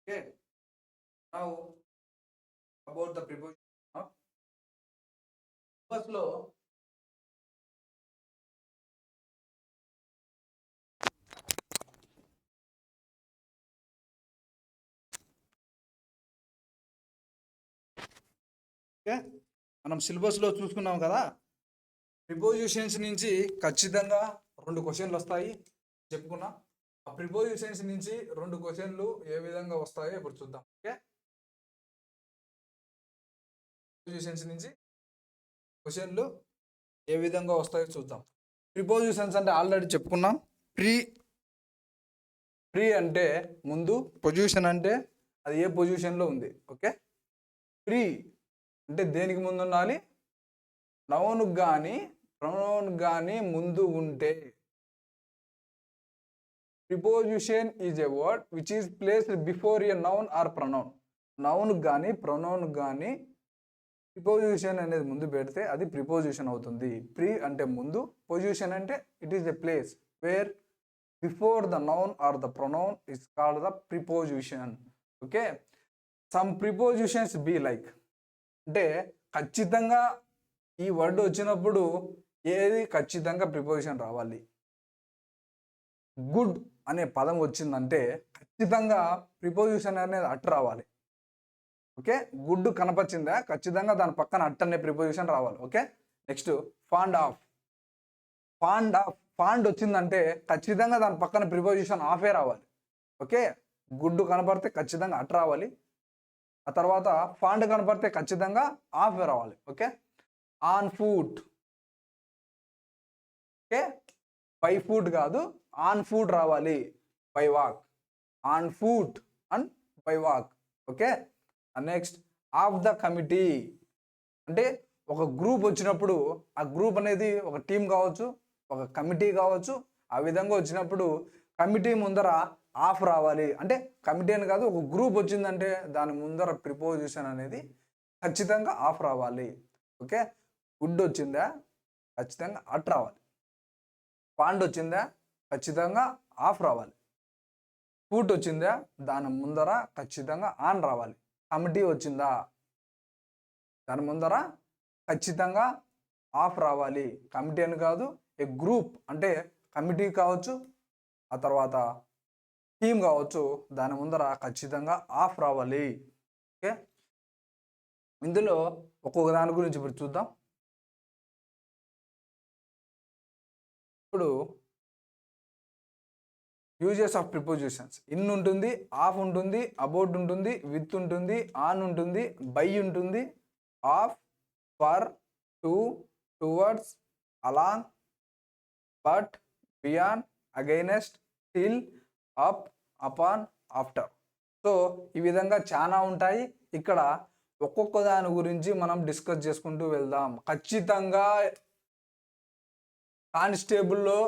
Okay. Now about the preposition of first law. Okay, మనం సిలబస్లో చూసుకున్నాం కదా. ప్రిపోజిషన్స్ నుంచి ఖచ్చితంగా 2 క్వశ్చన్లు వస్తాయి చెప్పుకున్నా. ఆ ప్రిపోజిషన్స్ నుంచి 2 క్వశ్చన్లు ఏ విధంగా వస్తాయో ఇప్పుడు చూద్దాం. ఓకే, ప్రిపోజిషన్స్ నుంచి క్వశ్చన్లు ఏ విధంగా వస్తాయో చూద్దాం. ప్రిపోజిషన్స్ అంటే ఆల్రెడీ చెప్పుకున్నాం. ప్రీ అంటే ముందు, పొజిషన్ అంటే అది ఏ పొజిషన్లో ఉంది. ఓకే, ప్రీ అంటే దేనికి ముందు ఉండాలి? నౌన్ కానీ ప్రొనౌన్ కానీ ముందు ఉంటే. Preposition is a word which is placed before a noun are pronoun. Noun కానీ ప్రొనౌన్ కానీ ప్రిపోజిషన్ అనేది ముందు పెడితే అది ప్రిపోజిషన్ అవుతుంది. ప్రీ అంటే ముందు, పొజిషన్ అంటే it is a place where before the noun or the pronoun is called the preposition. Okay, some prepositions be like, అంటే ఖచ్చితంగా ఈ వర్డ్ వచ్చినప్పుడు ఏది ఖచ్చితంగా ప్రిపోజిషన్ రావాలి. గుడ్ అనే పదం వచ్చిందంటే ఖచ్చితంగా ప్రిపోజిషన్ అనేది అట్ రావాలి. ఓకే, గుడ్ కనపచ్చిందా ఖచ్చితంగా దాని పక్కన అట్ అనే ప్రిపోజిషన్ రావాలి. Okay, next fond of. Fond వచ్చిందంటే ఖచ్చితంగా దాని పక్కన ప్రిపోజిషన్ ఆఫే రావాలి. ఓకే, గుడ్ కనపడితే ఖచ్చితంగా అట్ రావాలి. ఆ తర్వాత ఫాండ్ కనపడితే ఖచ్చితంగా ఆఫ్ రావాలి. Okay, on foot. Okay, by foot కాదు, ఆన్ ఫుట్ రావాలి. By walk, on foot and by walk. Okay, next of the committee, అంటే ఒక గ్రూప్ వచ్చినప్పుడు ఆ గ్రూప్ అనేది ఒక టీం కావచ్చు, ఒక కమిటీ కావచ్చు. ఆ విధంగా వచ్చినప్పుడు కమిటీ ముందర ఆఫ్ రావాలి. అంటే కమిటీ అని కాదు, ఒక గ్రూప్ వచ్చిందంటే దాని ముందర ప్రిపోజిషన్ అనేది ఖచ్చితంగా ఆఫ్ రావాలి. ఓకే, గుడ్ వచ్చిందా ఖచ్చితంగా అట్ రావాలి. ఫాండ్ వచ్చిందా ఖచ్చితంగా ఆఫ్ రావాలి. ఫుట్ వచ్చిందా దాని ముందర ఖచ్చితంగా ఆన్ రావాలి. కమిటీ వచ్చిందా దాని ముందర ఖచ్చితంగా ఆఫ్ రావాలి. కమిటీ అని కాదు, ఏ గ్రూప్ అంటే కమిటీ కావచ్చు, ఆ తర్వాత టీమ్ కావచ్చు, దాని ముందర ఖచ్చితంగా ఆఫ్ రావాలి. ఓకే, ఇందులో ఒక్కొక్క దాని గురించి ఇప్పుడు చూద్దాం. ఇప్పుడు యూజెస్ ఆఫ్ ప్రిపోజిషన్స్. ఇన్ ఉంటుంది, ఆఫ్ ఉంటుంది, అబౌట్ ఉంటుంది, విత్ ఉంటుంది, ఆన్ ఉంటుంది, బై ఉంటుంది, of, for, to, towards, along, but, beyond, against, till, up, upon, after. So ఈ విధంగా చాలా ఉంటాయి. ఇక్కడ ఒక్కొక్క దాని గురించి మనం డిస్కస్ చేసుకుంటూ వెళ్దాం. ఖచ్చితంగా కానిస్టేబుల్లో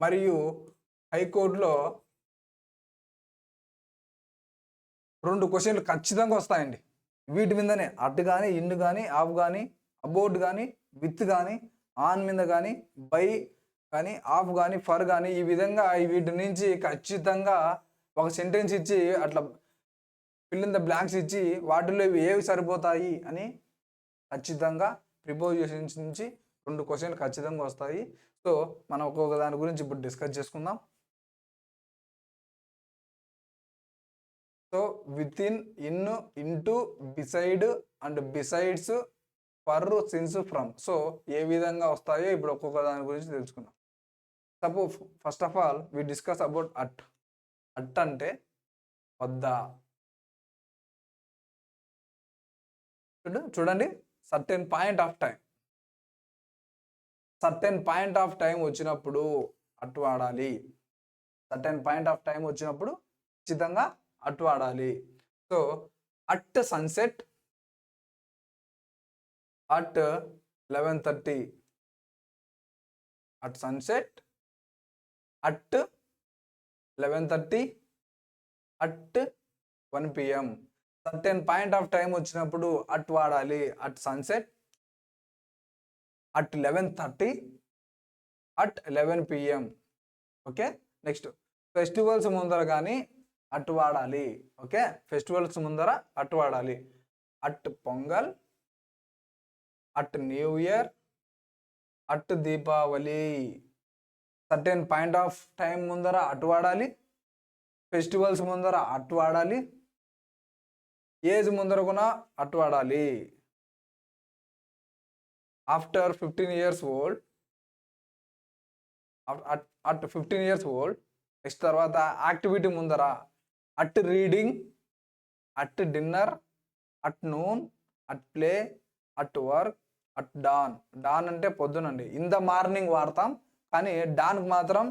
మరియు హైకోర్టులో 2 క్వశ్చన్లు ఖచ్చితంగా వస్తాయండి. వీటి మీదనే అట్ కానీ, ఇన్ కానీ, ఆఫ్ కానీ, అబౌట్ కానీ, విత్ కానీ, ఆన్ మీద కానీ, బై కానీ, ఆఫ్ కానీ, ఫర్ కానీ, ఈ విధంగా వీటి నుంచి ఖచ్చితంగా ఒక సెంటెన్స్ ఇచ్చి అట్లా ఫిల్ ఇన్ ద బ్లాంక్స్ ఇచ్చి వాటిలో ఏవి సరిపోతాయి అని ఖచ్చితంగా ప్రిపోజిషన్స్ నుంచి 2 క్వశ్చన్లు ఖచ్చితంగా వస్తాయి. సో మనం ఒక్కొక్క దాని గురించి ఇప్పుడు డిస్కస్ చేసుకుందాం. So with in, in, into, beside and besides, for, since, from. So ఏ విధంగా వస్తాయో ఇప్పుడు ఒక్కొక్క దాని గురించి తెలుసుకుందాం. Suppose first of all we discuss about at. At అంటే వద్ద. చూడండి, certain point of time, certain point of time వచ్చినప్పుడు అట్ వాడాలి. సర్టెన్ పాయింట్ ఆఫ్ టైం వచ్చినప్పుడు ఖచ్చితంగా అట్ వాడాలి. So at sunset, at 11:30, at sunset, at 11:30, at 1 PM. Certain point of time వచ్చినప్పుడు at వాడాలి. At sunset, at 11:30, at 11 PM. Okay, next festivals ముందర కానీ at వాడాలి. ఓకే, ఫెస్టివల్స్ ముందర అట్ వాడాలి. At Pongal, at new year, at Deepavali. Certain point of time ముందర at వాడాలి, festivals ముందర అట్ వాడాలి, ఏజ్ ముందర కూడా అట్ వాడాలి. After 15 years old, at 15 years old. Next తర్వాత యాక్టివిటీ ముందర at reading, at dinner, at noon, at play, at work, at don. Don అంటే పొద్దునండి, ఇన్ ద మార్నింగ్ వాడతాం, కానీ డాన్కి మాత్రం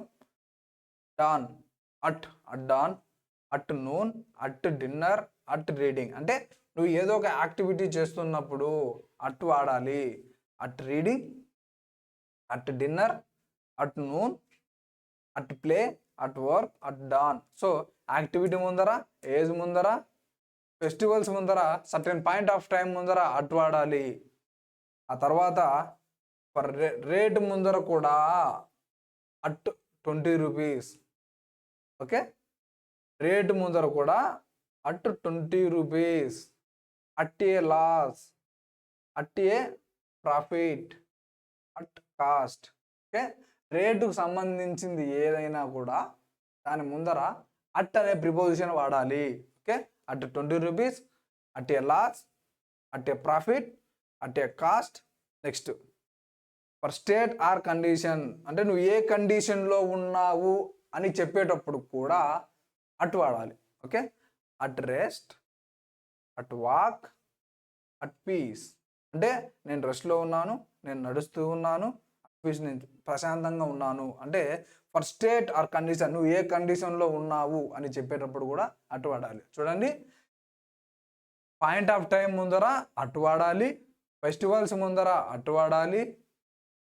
dawn. At dawn, at noon, at dinner, at reading. అంటే నువ్వు ఏదో ఒక యాక్టివిటీ చేస్తున్నప్పుడు అట్ వాడాలి. At reading, at dinner, at noon, at play, at work, at dawn. So activity ముందర, ఏజ్ ముందర, ఫెస్టివల్స్ ముందర, సర్టెన్ పాయింట్ ఆఫ్ టైం ముందర అట్ వాడాలి. ఆ తర్వాత ఫర్ రేట్ ముందర కూడా అట్ 20 rupees. ఓకే, రేట్ ముందర కూడా at 20 rupees. At a loss, at a profit, at cost. Okay, రేటుకు సంబంధించింది ఏదైనా కూడా దాని ముందర అట్ అనే ప్రిపోజిషన్ వాడాలి. Okay, at 20 rupees, at a loss, at a profit, at a cost. Next for state or condition, అంటే నువ్వు ఏ కండిషన్లో ఉన్నావు అని చెప్పేటప్పుడు కూడా అట్ వాడాలి. Okay, at rest, at walk, at peace. అంటే నేను రెస్ట్లో ఉన్నాను, నేను నడుస్తూ ఉన్నాను, పీస్ నేను ప్రశాంతంగా ఉన్నాను. అంటే ఫర్ స్టేట్ ఆర్ కండిషన్, నువ్వు ఏ కండిషన్లో ఉన్నావు అని చెప్పేటప్పుడు కూడా అట్ వాడాలి. చూడండి, పాయింట్ ఆఫ్ టైం ముందర అట్ వాడాలి, ఫెస్టివల్స్ ముందర అట్ వాడాలి,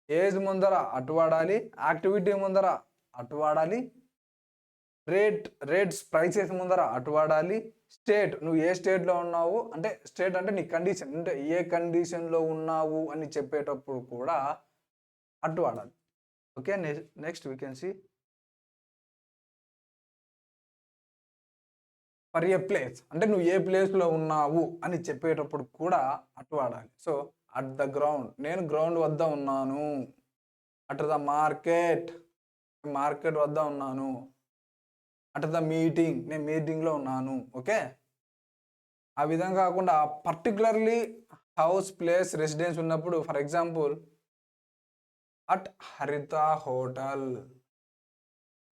ఏజ్ ముందర అట్ వాడాలి, యాక్టివిటీ ముందర అట్ వాడాలి, రేట్స్ ప్రైసెస్ ముందర అట్ వాడాలి, స్టేట్ నువ్వు ఏ స్టేట్లో ఉన్నావు అంటే స్టేట్ అంటే నీ కండిషన్, అంటే ఏ కండిషన్లో ఉన్నావు అని చెప్పేటప్పుడు కూడా అట్ వాడాలి. Okay, next we can see for a place, అంటే నువ్వు ఏ ప్లేస్లో ఉన్నావు అని చెప్పేటప్పుడు కూడా అట్ వాడాలి. సో అట్ ద గ్రౌండ్, నేను గ్రౌండ్ వద్ద ఉన్నాను. అట్ ద మార్కెట్, మార్కెట్ వద్ద ఉన్నాను. అట్ ద మీటింగ్, నేను మీటింగ్లో ఉన్నాను. ఓకే, ఆ విధంగా కాకుండా పర్టికులర్లీ హౌస్, ప్లేస్, రెసిడెన్స్ ఉన్నప్పుడు, ఫర్ ఎగ్జాంపుల్ అట్ హరిత హోటల్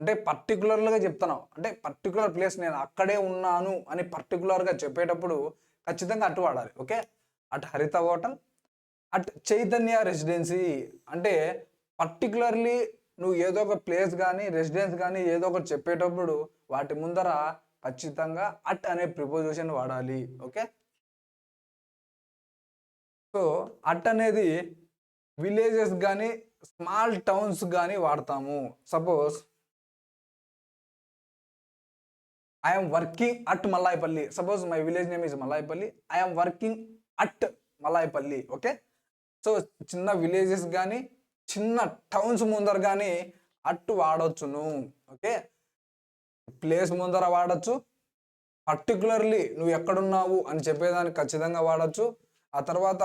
అంటే పర్టికులర్గా చెప్తున్నావు, అంటే పర్టికులర్ ప్లేస్ నేను అక్కడే ఉన్నాను అని పర్టికులర్గా చెప్పేటప్పుడు ఖచ్చితంగా అటు వాడాలి. ఓకే, అట్ హరిత హోటల్, అట్ చైతన్య రెసిడెన్సీ. అంటే పర్టికులర్లీ నువ్వు ఏదో ఒక ప్లేస్ కానీ రెసిడెన్స్ కానీ ఏదో ఒకటి చెప్పేటప్పుడు వాటి ముందర ఖచ్చితంగా అట్ అనే ప్రిపోజిషన్ వాడాలి. ఓకే, సో అట్ అనేది విలేజెస్ కానీ స్మాల్ టౌన్స్ కానీ వాడతాము. Suppose I'm working at Mallayapalli. Suppose my village name is Mallayapalli, I'm working at Mallayapalli. Okay, so చిన్న విలేజెస్ కానీ చిన్న టౌన్స్ ముందర కానీ అట్ వాడచ్చును. ఓకే, ప్లేస్ ముందర వాడచ్చు, పర్టికులర్లీ నువ్వు ఎక్కడున్నావు అని చెప్పేదానికి ఖచ్చితంగా వాడచ్చు. ఆ తర్వాత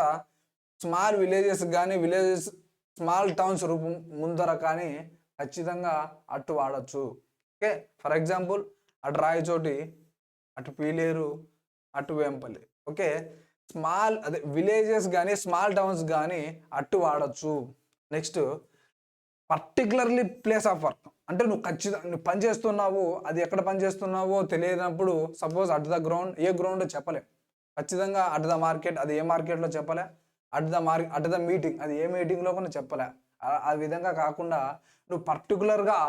స్మాల్ విలేజెస్ కానీ స్మాల్ టౌన్స్ రూపం ముందర కానీ ఖచ్చితంగా అటు వాడచ్చు. ఓకే, ఫర్ ఎగ్జాంపుల్ అటు రాయచోటి, అటు పీలేరు, అటు వేంపల్లి. ఓకే, అదే విలేజెస్ కానీ స్మాల్ టౌన్స్ కానీ అటు వాడచ్చు. Next particularly place of work, అంటే నువ్వు ఖచ్చితంగా నువ్వు పని చేస్తున్నావు, అది ఎక్కడ పని చేస్తున్నావో తెలియనప్పుడు suppose at the ground, A ground చెప్పలే, ఖచ్చితంగా అట్ ద మార్కెట్, అది ఏ మార్కెట్లో చెప్పలే, అట్ ద మీటింగ్, అది ఏ మీటింగ్లో కూడా చెప్పలే. ఆ విధంగా కాకుండా నువ్వు పర్టికులర్గా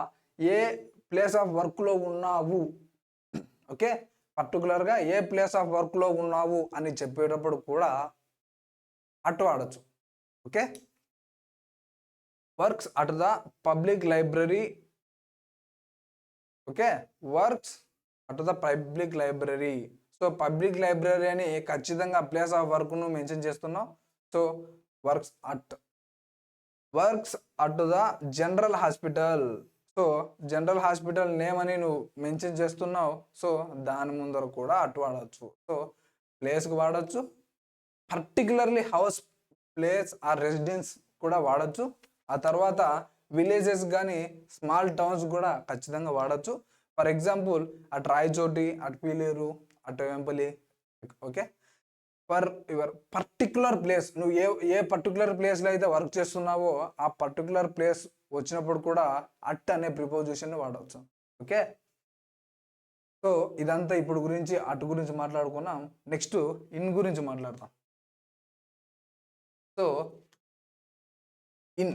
ఏ ప్లేస్ ఆఫ్ వర్క్లో ఉన్నావు, ఓకే, పర్టికులర్గా ఏ ప్లేస్ ఆఫ్ వర్క్లో ఉన్నావు అని చెప్పేటప్పుడు కూడా అటు వాడచ్చు. Okay, works at the public library. Okay, works at the public library. So public library అని ఖచ్చితంగా ప్లేస్ ఆఫ్ వర్క్ను మెన్షన్ చేస్తున్నావు. So works at the general hospital. So general hospital name అని నువ్వు మెన్షన్ చేస్తున్నావు, సో దాని ముందర కూడా అటు వాడచ్చు. సో ప్లేస్కి వాడచ్చు, particularly house, place or residence కూడా వాడచ్చు. ఆ తర్వాత విలేజెస్ కానీ స్మాల్ టౌన్స్ కూడా ఖచ్చితంగా వాడచ్చు. ఫర్ ఎగ్జాంపుల్ అటు రాయచోటి, అటు పీలేరు, అటు Vempalli. Okay, for your particular place, నువ్వు ఏ పర్టికులర్ ప్లేస్లో అయితే వర్క్ చేస్తున్నావో ఆ పర్టికులర్ ప్లేస్ వచ్చినప్పుడు కూడా అట్ అనే ప్రిపోజిషన్ వాడవచ్చు. ఓకే, సో ఇదంతా ఇప్పుడు గురించి అటు గురించి మాట్లాడుకున్నాం. నెక్స్ట్ ఇన్ గురించి మాట్లాడతాం. సో ఇన్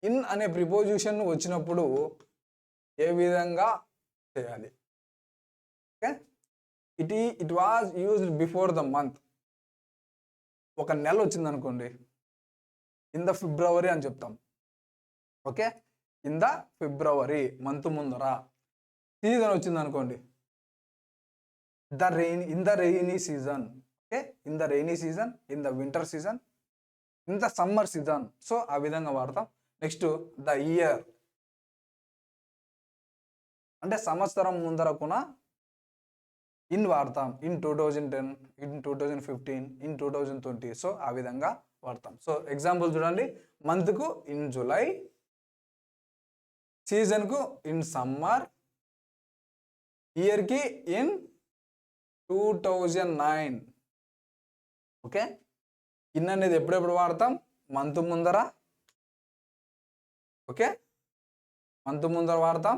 ఇన్ అనే ప్రిపోజిషన్ వచ్చినప్పుడు ఏ విధంగా చేయాలి? Okay, it was used before the month. ఒక నెల వచ్చింది అనుకోండి, ఇన్ ద ఫిబ్రవరి అని చెప్తాం. Okay, in the February, month ముందర. సీజన్ వచ్చింది అనుకోండి, in the rainy season. Okay, in the rainy season, in the winter season, in the summer season. So ఆ విధంగా వాడతాం. నెక్స్ట్ ద ఇయర్ అంటే సంవత్సరం ముందర కూడా ఇన్ వాడతాం. In 2010, in 2015, in 2020. సో ఆ విధంగా వాడతాం. సో ఎగ్జాంపుల్ చూడండి, మంత్కు ఇన్ జూలై, సీజన్కు ఇన్ సమ్మర్, ఇయర్కి ఇన్ 2009. ఓకే, ఇన్ అనేది ఎప్పుడెప్పుడు వాడతాం? మంత్ ముందర. ఓకే, మంత్ ముందర వాడతాం.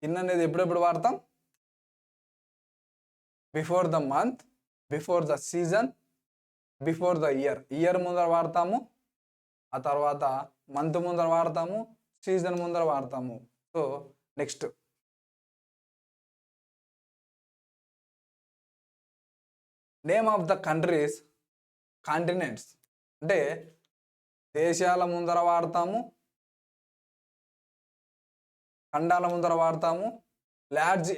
ఇన్ అనేది ఎప్పుడెప్పుడు వాడతాం? Before the month, before the season, before the year ముందర వాడతాము. ఆ తర్వాత మంత్ ముందర వాడతాము, సీజన్ ముందర వాడతాము. So next name of the countries, continents అంటే దేశాల ముందర వాడతాము, ఖండాల ముందర వాడతాము. Large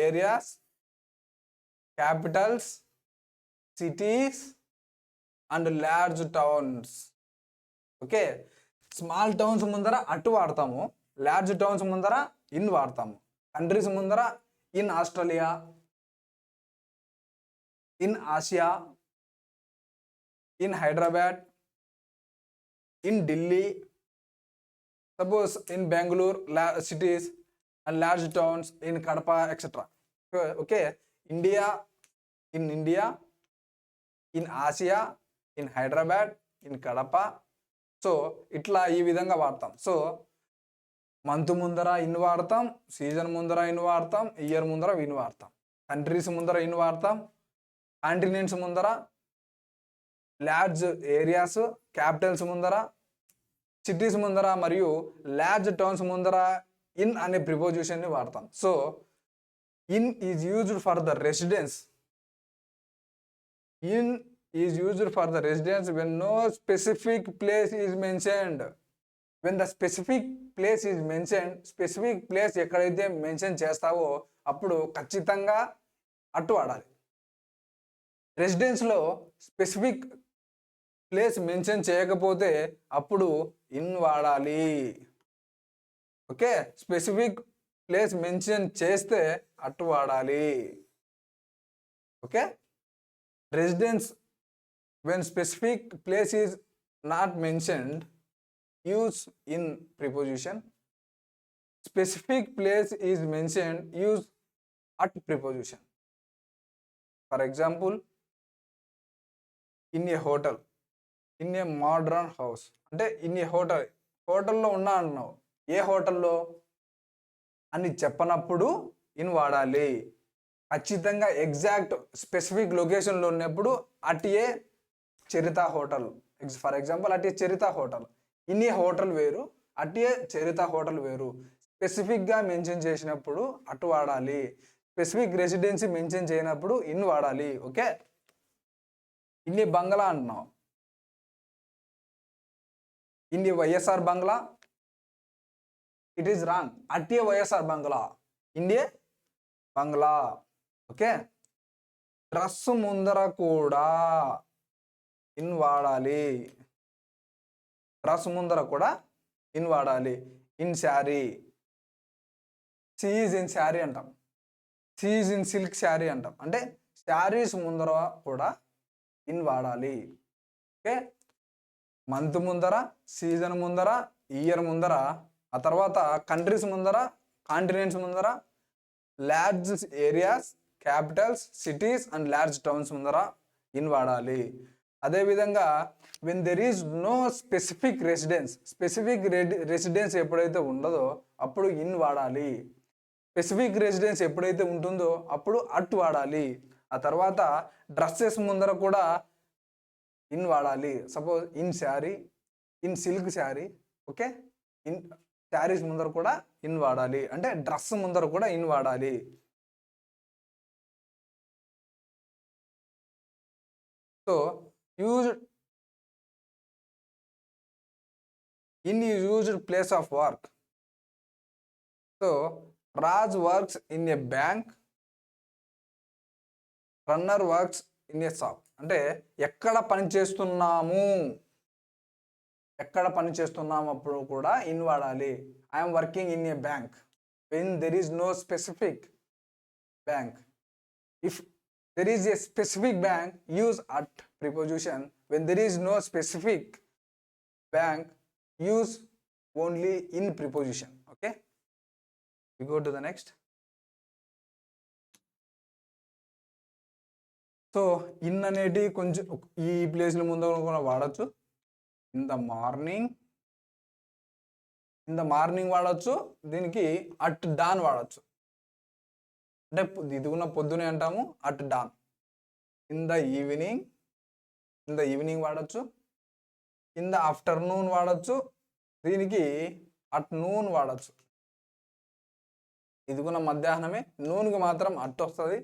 areas, Capitals, cities and large towns. Okay, small towns ముందర అటు వాడతాము, లార్జ్ టౌన్స్ ముందర ఇన్ వాడతాము. కంట్రీస్ ముందర in Australia, in Asia, in Hyderabad, in Delhi, suppose in Bengaluru, cities and large towns in Kadapa etcetera. Okay, India, in Asia, in Hyderabad, in Kadapa. So ఇట్లా ఈ విధంగా వాడతాం. సో మంత్ ముందర ఇన్ వాడతాం, సీజన్ ముందర ఇన్ వాడతాం, ఇయర్ ముందర ఇన్ వాడతాం, కంట్రీస్ ముందర ఇన్ వాడతాం, కాంటినెంట్స్ ముందర, లార్జ్ ఏరియాస్, క్యాపిటల్స్ ముందర, సిటీస్ ముందర మరియు లార్జ్ టౌన్స్ ముందర ఇన్ అనే ప్రిపోజిషన్ని వాడతాం. So in is used for the residence. In is used for the residence when no specific place is mentioned. When the specific place is mentioned, specific place ఎక్కడైతే mention చేస్తావో అప్పుడు ఖచ్చితంగా అటు వాడాలి. రెసిడెన్స్లో స్పెసిఫిక్ ప్లేస్ మెన్షన్ చేయకపోతే అప్పుడు in వాడాలి. Okay, specific place mention చేస్తే అటు వాడాలి. Okay, residence when specific place is not mentioned use in preposition. Specific place is mentioned use at preposition. For example, in a hotel, in a modern house అంటే in a హోటల్లో ఉన్నా అన్నావు, ఏ హోటల్లో అని చెప్పనప్పుడు in వాడాలి. ఖచ్చితంగా ఎగ్జాక్ట్ స్పెసిఫిక్ లొకేషన్లో ఉన్నప్పుడు అటే చరిత హోటల్, ఫర్ ఎగ్జాంపుల్ అటే చరిత హోటల్. ఇన్ ఏ హోటల్ వేరు, అటే చరిత హోటల్ వేరు. స్పెసిఫిక్గా మెన్షన్ చేసినప్పుడు అటు వాడాలి, స్పెసిఫిక్ రెసిడెన్సీ మెన్షన్ చేయనప్పుడు ఇన్ వాడాలి. ఓకే, ఇన్ని బంగ్లా అంటున్నావు, ఇన్ని YSR bungalow, it is wrong. అటే YSR bungalow, India bungalow. Okay, dress ముందర కూడా ఇన్ వాడాలి, డ్రెస్ ముందర కూడా ఇన్ వాడాలి. In sari, she is in sari అంటాం, she is in silk sari అంటాం. అంటే శారీస్ ముందర కూడా ఇన్ వాడాలి. ఓకే, మంత్ ముందర, సీజన్ ముందర, ఇయర్ ముందర, ఆ తర్వాత కంట్రీస్ ముందర, కాంటినెంట్స్ ముందర, large areas, Capitals, cities and large towns ముందర ఇన్ వాడాలి. అదేవిధంగా when there is no specific residence, specific residence ఎప్పుడైతే ఉండదో అప్పుడు ఇన్ వాడాలి. స్పెసిఫిక్ రెసిడెన్స్ ఎప్పుడైతే ఉంటుందో అప్పుడు అట్ వాడాలి. ఆ తర్వాత డ్రెస్సెస్ ముందర కూడా ఇన్ వాడాలి. Suppose in sari, in silk sari. Okay, in saris ముందర కూడా ఇన్ వాడాలి. అంటే డ్రెస్ ముందర కూడా ఇన్ వాడాలి. So used in used place of work. So Raj works in a bank, runner works in a shop. అంటే ఎక్కడ పని చేస్తున్నాము, ఎక్కడ పని చేస్తున్నాము అప్పుడు కూడా ఇన్ వాడాలి. I'm working in a bank when there is no specific bank. If there is a specific bank, use at preposition. When there is no specific bank, use only in preposition. Okay, we go to the next. So in అనేది కొంచెం ఈ ప్లేస్ల ముందు కూడా వాడచ్చు. In the morning, in the morning వాడచ్చు. దీనికి at dawn వాడచ్చు. అంటే ఇదిగున్న పొద్దునే అంటాము, at dawn. In the evening, in the evening వాడచ్చు. ఇన్ ద ఆఫ్టర్నూన్ వాడచ్చు. దీనికి అట్ నూన్ వాడచ్చు. ఇదిగున్న మధ్యాహ్నమే, నూన్కి మాత్రం అట్ వస్తుంది.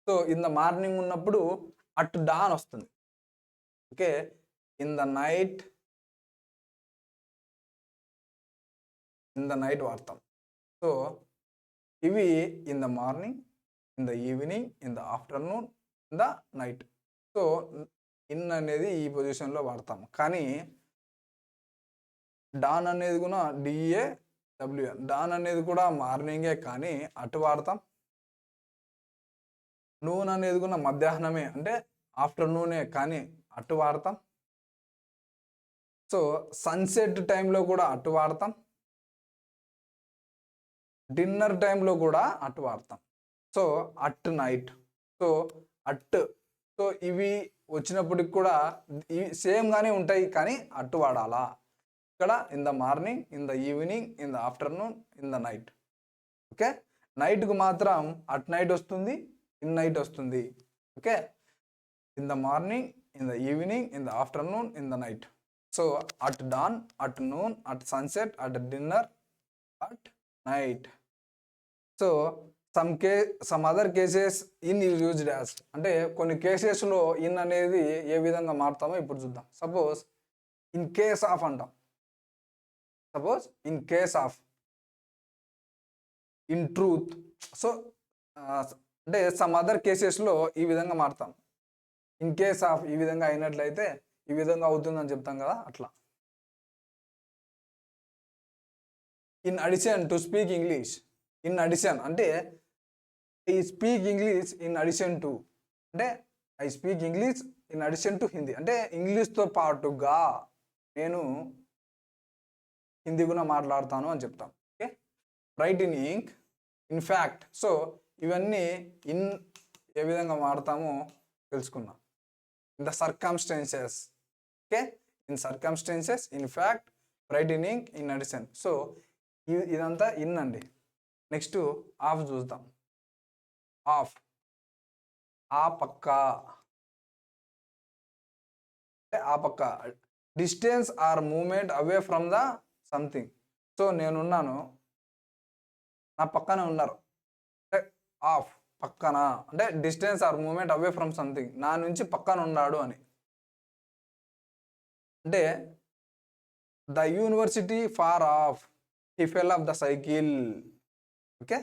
సో ఇన్ ద మార్నింగ్ ఉన్నప్పుడు అట్ డాన్ వస్తుంది. Okay, in the night, in the night వాడతాం. సో ఇవి in the morning, in the evening, in the afternoon, in the night. So in అనేది ఈ పొజిషన్లో వాడతాం. కానీ డాన్ అనేది కూడా DAWN, డాన్ అనేది కూడా మార్నింగే కానీ అటు వాడతాం. నూన్ అనేది కూడా మధ్యాహ్నమే అంటే ఆఫ్టర్నూనే కానీ అటు వాడతాం. సో సన్సెట్ టైంలో కూడా అటు వాడతాం. డిన్నర్ టైంలో కూడా అటు వాడతాం. So at night, so at. So ఇవి వచ్చినప్పటికి కూడా ఇవి సేమ్గానే ఉంటాయి కానీ అటు వాడాలా. ఇక్కడ in the morning, in the evening, in the afternoon, in the night. Okay, నైట్కు మాత్రం అట్ నైట్ వస్తుంది, ఇన్ నైట్ వస్తుంది. Okay, in the morning, in the evening, in the afternoon, in the night. So at dawn, at noon, at sunset, at dinner, at night. So some other cases in is used as. అంటే కొన్ని కేసెస్లో in అనేది ఏ విధంగా మారుతామో ఇప్పుడు చూద్దాం. Suppose in case of అంటాం. Suppose in case of, in truth. So అంటే some other కేసెస్లో ఈ విధంగా మారుతాం. ఇన్ కేస్ ఆఫ్ ఈ విధంగా అయినట్లయితే ఈ విధంగా అవుతుందని చెప్తాం కదా, అట్లా. In addition to speak English. In addition అంటే I speak English in addition to. అంటే I speak English in addition to Hindi. అంటే ఇంగ్లీష్తో పాటుగా నేను హిందీ కూడా మాట్లాడతాను అని చెప్తాం. Okay, right in ink, in fact. So ఇవన్నీ ఇన్ ఏ విధంగా వాడతామో తెలుసుకున్నాం. In the circumstances. Okay, in circumstances, in fact, right in ink, in addition. So ఇదంతా ఇన్ అండి. నెక్స్ట్ ఆఫ్ చూద్దాం. ఆఫ్, ఆ పక్క, ఆ పక్క. Distance or movement away from the something. So నేనున్నాను, నా పక్కన ఉన్నారు. అంటే ఆఫ్, పక్కన. అంటే distance or movement away from something, నా నుంచి పక్కన ఉన్నాడు అని. అంటే the university far off, he fell off the cycle. Okay,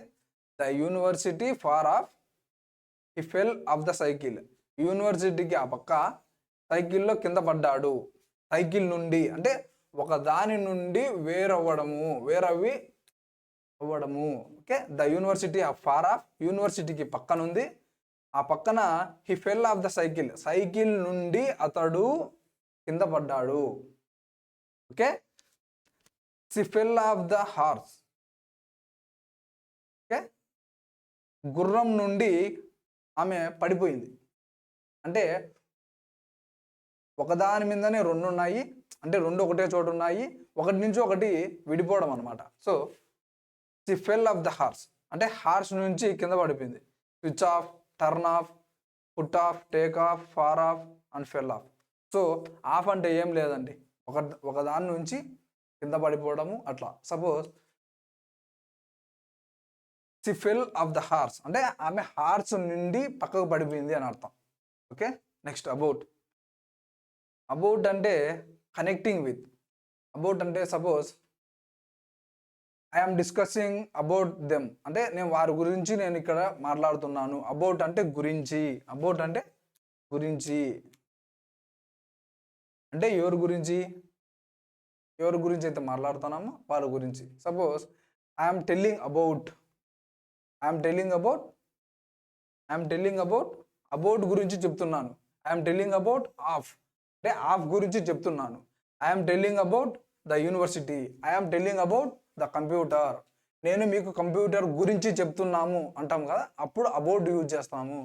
the university far off, he fell off the cycle. యూనివర్సిటీకి ఆ పక్క, సైకిల్లో కింద పడ్డాడు. సైకిల్ నుండి అంటే ఒక దాని నుండి వేరవి అవ్వడము. Okay, the university off far off, యూనివర్సిటీకి పక్కన ఉంది, ఆ పక్కన he fell off the cycle, cycle నుండి అతడు కింద పడ్డాడు. Okay, she fell off the horse. Okay, గుర్రం నుండి ఆమె పడిపోయింది. అంటే ఒకదాని మీదనే రెండు ఉన్నాయి, అంటే రెండు ఒకటే చోటు ఉన్నాయి, ఒకటి నుంచి ఒకటి విడిపోవడం అనమాట. So she fell off the horse అంటే హార్స్ నుంచి కింద పడిపోయింది. Switch off, turn off, put off, take off, far off and fell off. So off అంటే ఏం లేదండి, ఒక దాని నుంచి కింద పడిపోవడము అట్లా. Suppose she fell off the horse అంటే ఆమె హార్స్ నుండి పక్కకు పడిపోయింది అని అర్థం. Okay, next about. అబౌట్ అంటే కనెక్టింగ్ విత్. అబౌట్ అంటే suppose I'm discussing about them అంటే నేను వారి గురించి నేను ఇక్కడ మాట్లాడుతున్నాను. అబౌట్ అంటే గురించి, అబౌట్ అంటే గురించి, అంటే ఎవరి గురించి అయితే మాట్లాడుతున్నామో వారి గురించి. Suppose I'm telling about about గురించి చెప్తున్నాను. ఐఎమ్ టెల్లింగ్ అబౌట్ ఆఫ్ అంటే ఆఫ్ గురించి చెప్తున్నాను. I'm telling about the university, I'm telling about the computer, నేను మీకు కంప్యూటర్ గురించి చెప్తున్నాము అంటాం కదా, అప్పుడు అబౌట్ యూజ్ చేస్తాము.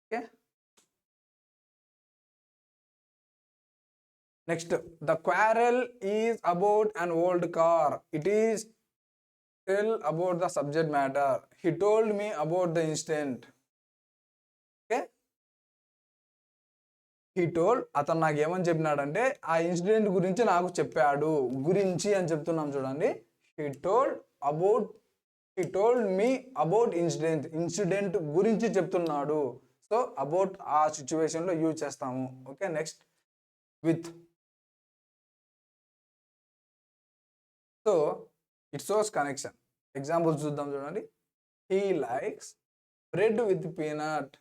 Okay, next the quarrel is about an old car, it is tell about the subject matter, he told me about the incident. Okay, he told అతను నాకు ఏమని చెప్పినాడంటే ఆ ఇన్సిడెంట్ గురించి నాకు చెప్పాడు, గురించి అని చెప్తున్నాం చూడండి. He told me about incident గురించి చెప్తున్నాడు. సో అబౌట్ ఆ సిచ్యువేషన్లో యూజ్ చేస్తాము. Okay, next with. So it shows connection. Examples చూద్దాం చూడండి. He likes bread with peanut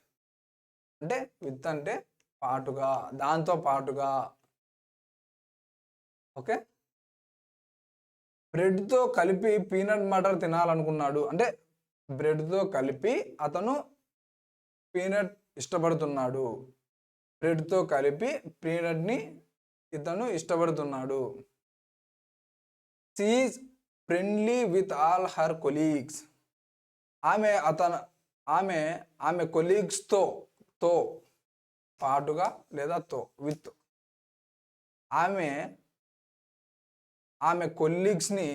అంటే విత్ అంటే పాటుగా, దాంతో పాటుగా. ఓకే, బ్రెడ్తో కలిపి పీనట్ బటర్ తినాలనుకున్నాడు అంటే బ్రెడ్తో కలిపి అతను పీనట్ ఇష్టపడుతున్నాడు. బ్రెడ్తో కలిపి పీనట్ని ఇతను ఇష్టపడుతున్నాడు. She is friendly with all her colleagues, ఆమె కొలీగ్స్తో పాటుగా లేదా విత్ ఆమె కొలీగ్స్ని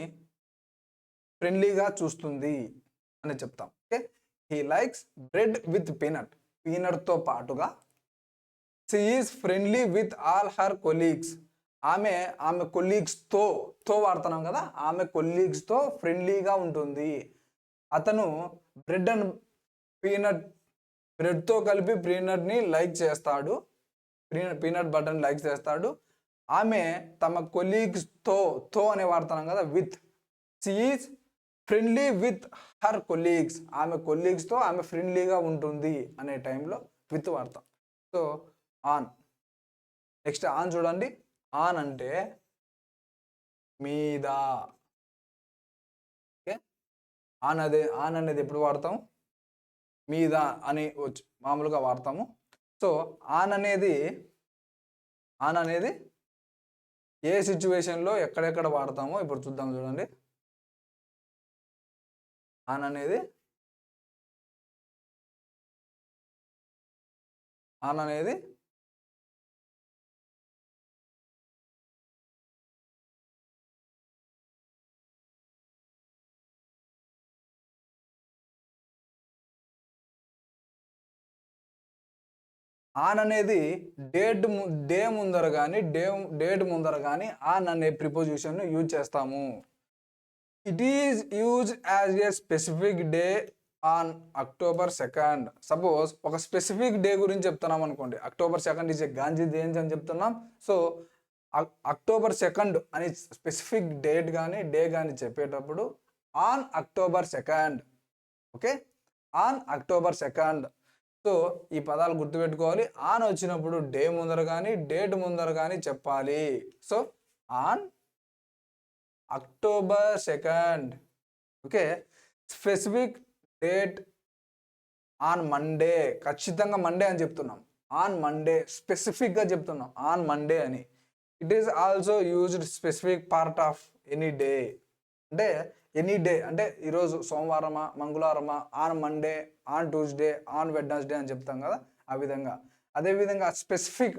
ఫ్రెండ్లీగా చూస్తుంది అని చెప్తాం. Okay, he likes bread with పీనట్తో పాటుగా. She is friendly with all her colleagues, ఆమె కొలీగ్స్తో వాడుతున్నాం కదా, ఆమె కొలీగ్స్తో ఫ్రెండ్లీగా ఉంటుంది. అతను బ్రెడ్తో కలిపి పీనట్ని లైక్ చేస్తాడు, పీనట్ బటర్ని లైక్ చేస్తాడు. ఆమె తమ కొలీగ్స్తో అనే వాడుతున్నాం కదా with. She is friendly with her colleagues, ఆమె కొలీగ్స్తో ఆమె ఫ్రెండ్లీగా ఉంటుంది అనే టైంలో విత్ వాడతాం. So on. నెక్స్ట్ ఆన్ చూడండి. ఆన్ అంటే మీద. ఓకే, ఆన్ అనేది ఎప్పుడు వాడతాం? మీద అని మామూలుగా వాడతాము. సో ఆన్ అనేది ఏ సిచ్యువేషన్లో ఎక్కడెక్కడ వాడతామో ఇప్పుడు చూద్దాం చూడండి. ఆన్ అనేది ఆన్ అనేది డే ముందర కానీ డేట్ ముందర కానీ ఆన్ అనే ప్రిపోజిషన్ యూజ్ చేస్తాము. It is use as a specific day on October 2nd. Suppose ఒక స్పెసిఫిక్ డే గురించి చెప్తున్నాం అనుకోండి, October 2nd is a Gandhi Jayanti అని చెప్తున్నాం. సో October 2nd అని స్పెసిఫిక్ డేట్ కానీ డే కానీ చెప్పేటప్పుడు on October 2nd. Okay, on October 2nd. So ఈ పదాలు గుర్తుపెట్టుకోవాలి. ఆన్ వచ్చినప్పుడు డే ముందర కానీ డేట్ ముందర కానీ చెప్పాలి. So on October 2nd. Okay, specific date on Monday, ఖచ్చితంగా మండే అని చెప్తున్నాం. ఆన్ మండే స్పెసిఫిక్గా చెప్తున్నాం, ఆన్ మండే అని. It is also used specific part of any day. అంటే ఎనీ డే అంటే ఈరోజు సోమవారమా మంగళవారమా, on Monday, on Tuesday, on Wednesday అని చెప్తాం కదా, ఆ విధంగా. అదేవిధంగా specific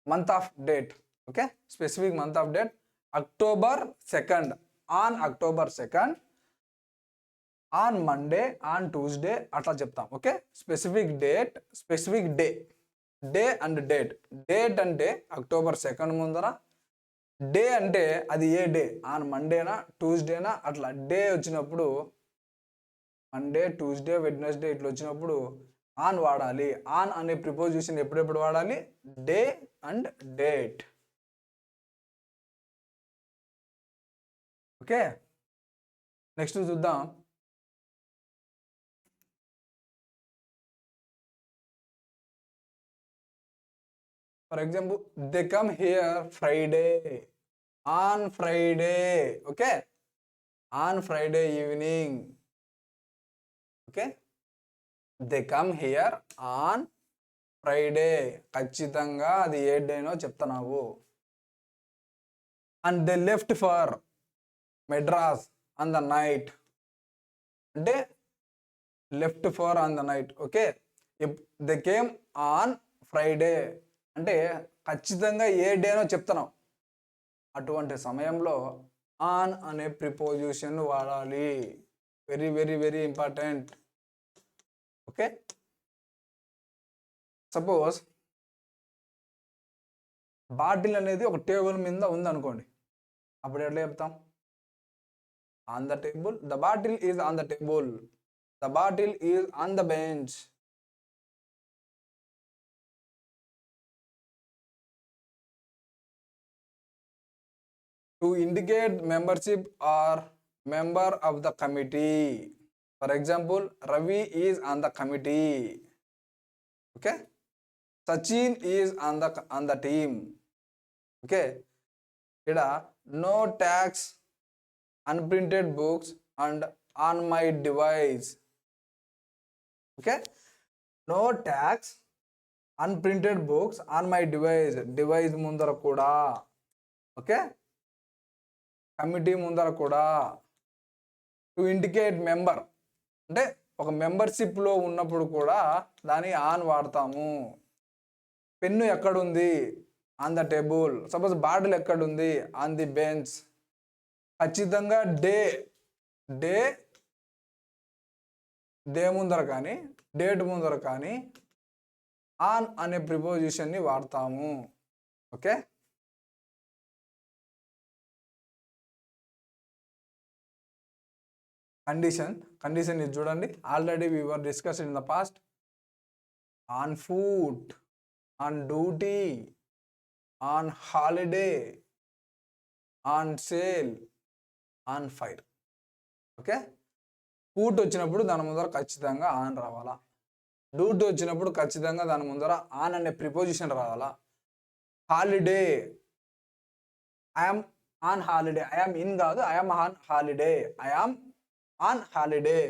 month of date. Okay, specific month of date October 2nd, on October 2nd, on Monday, on Tuesday అట్లా చెప్తాం. Okay, specific date, specific day, day and date. Date అంటే October 2nd ముందర, డే అంటే అది ఏ డే, ఆన్ మండేనా ట్యూస్డేనా అట్లా. Day వచ్చినప్పుడు Monday, Tuesday, Wednesday ఇట్లా వచ్చినప్పుడు ఆన్ వాడాలి. ఆన్ అనే ప్రిపోజిషన్ ఎప్పుడెప్పుడు వాడాలి? Day and date. Okay, next చూద్దాం. For example, they come here Friday, on Friday. Okay, on Friday evening. Okay, they come here on Friday, ఖచ్చితంగా అది ఏ డేనో చెప్తున్నావు. And they left for Madras on the night, అంటే left for on the night. Okay, they came on Friday అంటే ఖచ్చితంగా ఏ డేనో చెప్తున్నావు. అటువంటి సమయంలో ఆన్ అనే ప్రిపోజిషన్ వాడాలి. Very very very important. Okay, suppose bottle అనేది ఒక టేబుల్ మీద ఉందనుకోండి, అప్పుడు ఎట్లా చెప్తాం? On the table, the bottle is on the table, the bottle is on the bench. To indicate membership or member of the committee. For example, Ravi is on the committee. Okay, Sachin is on the team. Okay, here no tax, unprinted books and on my device. Okay, no tax, unprinted books on my device. Device mundara kuda. Okay, committee mundara kuda. To indicate member అంటే ఒక మెంబర్షిప్లో ఉన్నప్పుడు కూడా దాన్ని on వాడతాము. Pen ఎక్కడుంది? On the table. Suppose bottle ఎక్కడుంది? On the bench. ఖచ్చితంగా day day day ముందర కానీ డేట్ ముందర కానీ ఆన్ అనే ప్రిపోజిషన్ని వాడతాము. ఓకే, కండిషన్ ఇది చూడండి. Already we were discussed in the past. On foot, on duty, on holiday, on sale, on fire. Okay, foot వచ్చినప్పుడు దాని ముందర ఖచ్చితంగా ఆన్ రావాలా. డ్యూటీ వచ్చినప్పుడు ఖచ్చితంగా దాని ముందర ఆన్ అనే ప్రిపోజిషన్ రావాలా. Holiday, I'm on holiday. I'm in కాదు, I'm on holiday. I'm on holiday.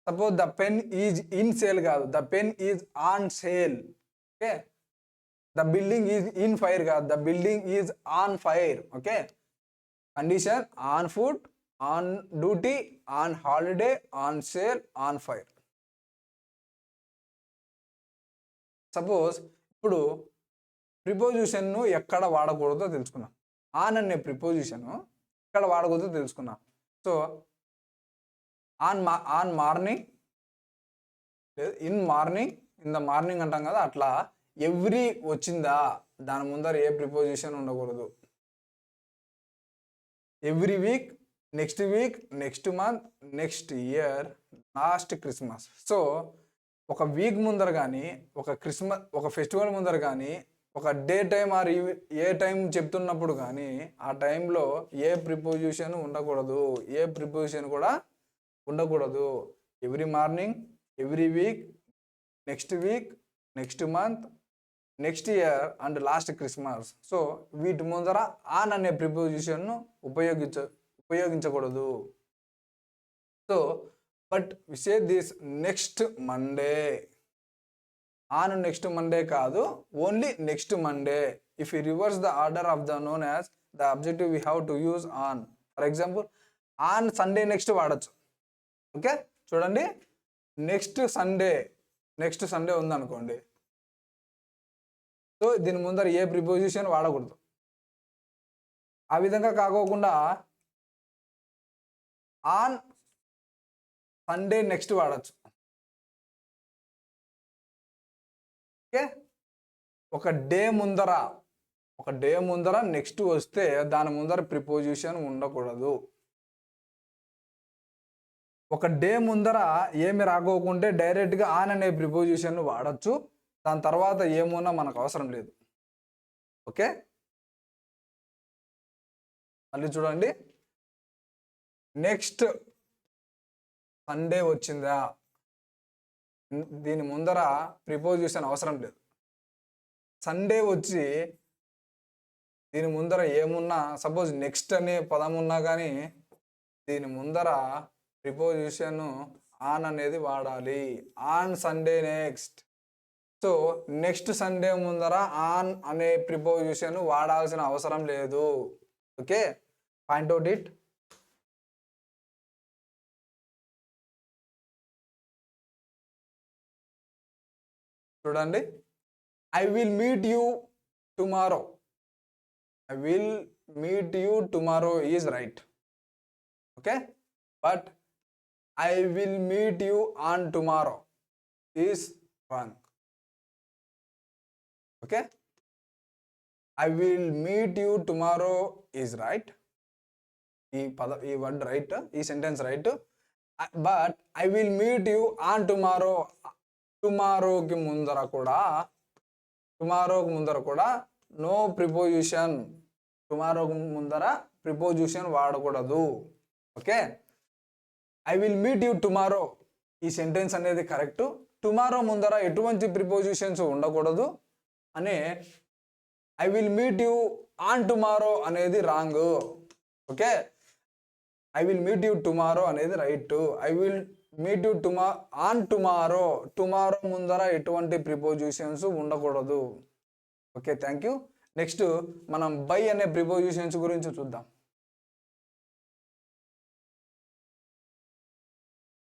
Suppose the pen is in sale కాదు, the pen is on sale. Okay, the building is in fire కాదు, the building is on fire. Okay, condition on foot, on duty, on holiday, on sale, on fire. Suppose ఇప్పుడు ప్రిపోజిషన్ను ఎక్కడ వాడకూడదో తెలుసుకున్నాం. On అనే ప్రిపోజిషను ఎక్కడ వాడకూడదో తెలుసుకున్నాం. So on morning, in morning, in the morning అంటాం కదా, అట్లా ఎవ్రీ వచ్చిందా దాని ముందర ఏ ప్రిపోజిషన్ ఉండకూడదు. Every week, next week, next month, next year, last Christmas. So ఒక వీక్ ముందర కానీ, ఒక ఫెస్టివల్ ముందర కానీ, ఒక day time or a time చెప్తున్నప్పుడు కానీ ఆ టైంలో ఏ ప్రిపోజిషన్ ఉండకూడదు, ఏ ప్రిపోజిషన్ కూడా ఉండకూడదు. Every morning, every week, next week, next month, next year and last Christmas. So వీటి ముందర ఆన్ అనే ప్రిపోజిషన్ను ఉపయోగించకూడదు. So but we say this next Monday. On next Monday కాదు, only next Monday. If you reverse the order of the noun as the objective we have to use on. For example on Sunday next వాడచ్చు. Okay చూడండి, next Sunday ఉందనుకోండి, so దీని ముందర ఏ preposition వాడకూడదు. ఆ విధంగా కాకోకుండా ఆన్ సండే నెక్స్ట్ వాడచ్చు. ఓకే, ఒక డే ముందర నెక్స్ట్ వస్తే దాని ముందర ప్రిపోజిషన్ ఉండకూడదు. ఒక డే ముందర ఏమి రాకోకుంటే డైరెక్ట్గా ఆన్ అనే ప్రిపోజిషన్ వాడచ్చు. దాని తర్వాత ఏమున్నా మనకు అవసరం లేదు. ఓకే, మళ్ళీ చూడండి, నెక్స్ట్ సండే వచ్చిందా, దీని ముందర ప్రిపోజిషన్ అవసరం లేదు. సండే వచ్చి దీని ముందర ఏమున్నా, సపోజ్ నెక్స్ట్ అనే పదం ఉన్నా కానీ దీని ముందర ప్రిపోజిషన్ ఆన్ అనేది వాడాలి. On Sunday next. So next Sunday ముందర ఆన్ అనే ప్రిపోజిషన్ వాడాల్సిన అవసరం లేదు. Okay, point out it. చూడండి, I will meet you tomorrow. I will meet you tomorrow is right. Okay, but I will meet you on tomorrow is wrong. Okay, I will meet you tomorrow is right. ఈ word right, ఈ sentence right. But I will meet you on tomorrow. టుమారోకి ముందర కూడా no preposition. Tomorrow ముందర preposition వాడకూడదు. Okay, I will meet you tomorrow ఈ sentence అనేది correct. Tomorrow ముందర ఎటువంటి ప్రిపోజిషన్స్ ఉండకూడదు అని I will meet you on tomorrow అనేది wrong. Okay, I will meet you tomorrow అనేది right. I will meet you on tomorrow ముందర ఎటువంటి ప్రిపోజిషన్స్ ఉండకూడదు. Okay, thank you. నెక్స్ట్ మనం బై అనే ప్రిపోజిషన్స్ గురించి చూద్దాం.